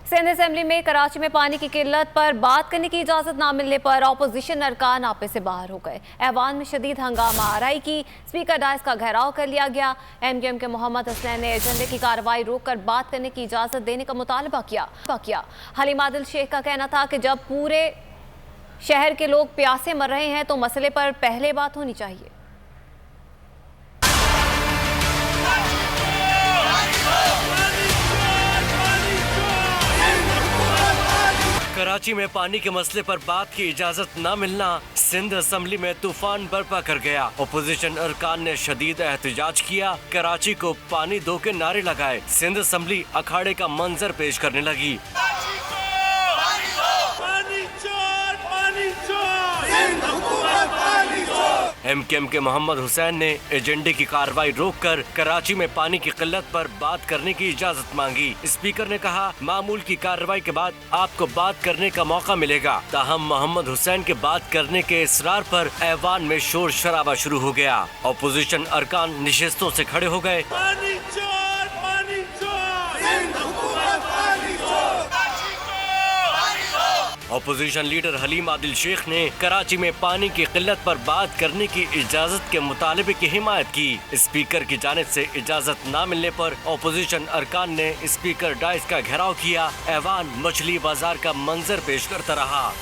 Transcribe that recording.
Sindh assembly में कराची में पानी की किल्लत पर बात करने की इजाज़त ना मिलने पर अपोजिशन अरकान आपे से बाहर हो गए। ऐवान में शदीद हंगामा आराई की स्पीकर डाइस का घेराव कर लिया गया। MQM के मोहम्मद हुसैन ने एजेंडे की कार्रवाई रोक कर बात करने की इजाज़त देने का मुतालबा किया। हलीम आदिल शेख का कहना था कि जब पूरे शहर के लोग प्यासे मर रहे हैं तो मसले पर पहले बात होनी चाहिए। कराची में पानी के मसले पर बात की इजाजत न मिलना सिंध असेंबली में तूफान बर्पा कर गया। अपोजिशन अरकान ने शदीद एहतजाज किया, कराची को पानी दो के नारे लगाए। सिंध असेंबली अखाड़े का मंजर पेश करने लगी। MQM के मोहम्मद हुसैन ने एजेंडे की कार्रवाई रोककर कराची में पानी की किल्लत पर बात करने की इजाजत मांगी। स्पीकर ने कहा, मामूल की कार्रवाई के बाद आपको बात करने का मौका मिलेगा। ताहम मोहम्मद हुसैन के बात करने के इसरार पर ऐवान में शोर शराबा शुरू हो गया। अपोजिशन अरकान नशिस्तों से खड़े हो गए। अपोजिशन लीडर हलीम आदिल शेख ने कराची में पानी की किल्लत पर बात करने की इजाजत के मुतालबे की हिमायत की। स्पीकर की जानिब से इजाजत न मिलने पर अपोजिशन अरकान ने स्पीकर डाइस का घेराव किया। ऐवान मछली बाजार का मंजर पेश करता रहा।